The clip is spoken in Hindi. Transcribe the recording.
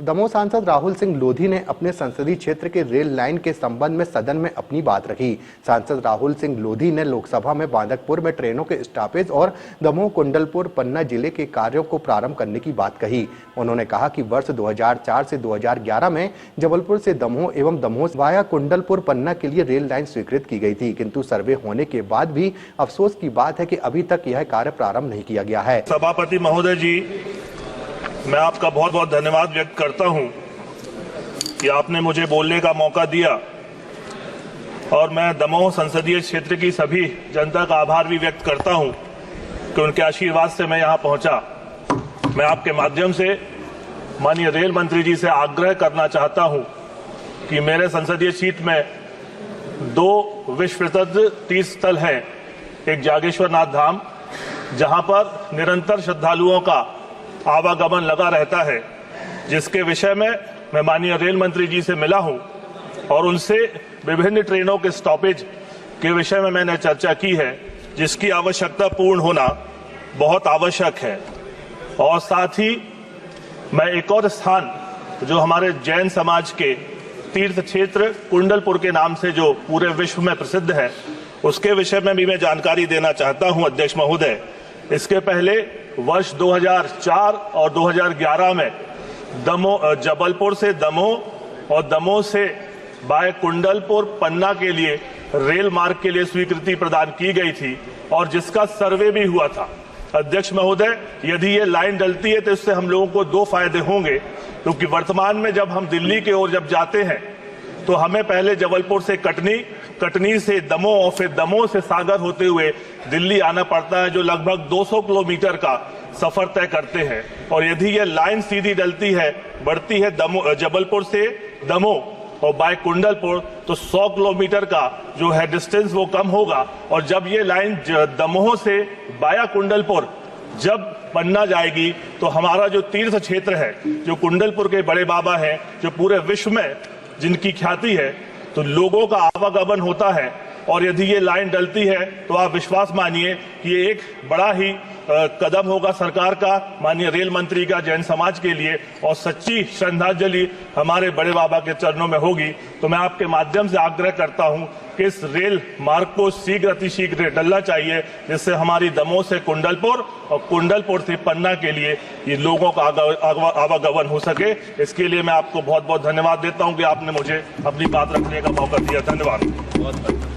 दमोह सांसद राहुल सिंह लोधी ने अपने संसदीय क्षेत्र के रेल लाइन के संबंध में सदन में अपनी बात रखी। सांसद राहुल सिंह लोधी ने लोकसभा में बांदकपुर में ट्रेनों के स्टॉपेज और दमोह कुंडलपुर पन्ना जिले के कार्यों को प्रारंभ करने की बात कही। उन्होंने कहा कि वर्ष 2004 से 2011 में जबलपुर से दमोह एवं दमोह वाया कुंडलपुर पन्ना के लिए रेल लाइन स्वीकृत की गई थी, किंतु सर्वे होने के बाद भी अफसोस की बात है कि अभी तक यह कार्य प्रारंभ नहीं किया गया है। सभापति महोदय जी, मैं आपका बहुत बहुत धन्यवाद व्यक्त करता हूं कि आपने मुझे बोलने का मौका दिया और मैं दमोह संसदीय क्षेत्र की सभी जनता का आभार भी व्यक्त करता हूं कि उनके आशीर्वाद से मैं यहां पहुंचा। मैं आपके माध्यम से माननीय रेल मंत्री जी से आग्रह करना चाहता हूं कि मेरे संसदीय सीट में 2 विश्व प्रसिद्ध तीर्थ स्थल हैं। एक जागेश्वर नाथ धाम, जहां पर निरंतर श्रद्धालुओं का आवागमन लगा रहता है, जिसके विषय में मैं माननीय रेल मंत्री जी से मिला हूं और उनसे विभिन्न ट्रेनों के स्टॉपेज के विषय में मैंने चर्चा की है, जिसकी आवश्यकता पूर्ण होना बहुत आवश्यक है। और साथ ही मैं एक और स्थान जो हमारे जैन समाज के तीर्थ क्षेत्र कुंडलपुर के नाम से जो पूरे विश्व में प्रसिद्ध है, उसके विषय में भी मैं जानकारी देना चाहता हूं अध्यक्ष महोदय। इसके पहले वर्ष 2004 और 2011 में जबलपुर से दमोह और दमोह से बाय कुंडलपुर पन्ना के लिए रेल मार्ग के लिए स्वीकृति प्रदान की गई थी और जिसका सर्वे भी हुआ था। अध्यक्ष महोदय, यदि ये लाइन डलती है तो इससे हम लोगों को 2 फायदे होंगे, क्योंकि वर्तमान में जब हम दिल्ली की ओर जब जाते हैं तो हमें पहले जबलपुर से कटनी से दमोह और फिर दमोह से सागर होते हुए दिल्ली आना पड़ता है, जो लगभग 200 किलोमीटर का सफर तय करते हैं। और यदि ये लाइन सीधी डलती है, बढ़ती है जबलपुर से दमोह और बाय कुंडलपुर, तो 100 किलोमीटर का जो है डिस्टेंस वो कम होगा। और जब ये लाइन दमोह से बाया कुंडलपुर जब पन्ना जाएगी तो हमारा जो तीर्थ क्षेत्र है, जो कुंडलपुर के बड़े बाबा हैं, जो पूरे विश्व में जिनकी ख्याति है, तो लोगों का आवागमन होता है। और यदि ये लाइन डलती है तो आप विश्वास मानिए कि ये एक बड़ा ही कदम होगा सरकार का, माननीय रेल मंत्री का, जैन समाज के लिए, और सच्ची श्रद्धांजलि हमारे बड़े बाबा के चरणों में होगी। तो मैं आपके माध्यम से आग्रह करता हूं कि इस रेल मार्ग को शीघ्र अतिशीघ्र डलना चाहिए, जिससे हमारी दमोह से कुंडलपुर और कुंडलपुर से पन्ना के लिए ये लोगों का आवागमन हो सके। इसके लिए मैं आपको बहुत बहुत धन्यवाद देता हूं कि आपने मुझे अपनी बात रखने का मौका दिया। धन्यवाद।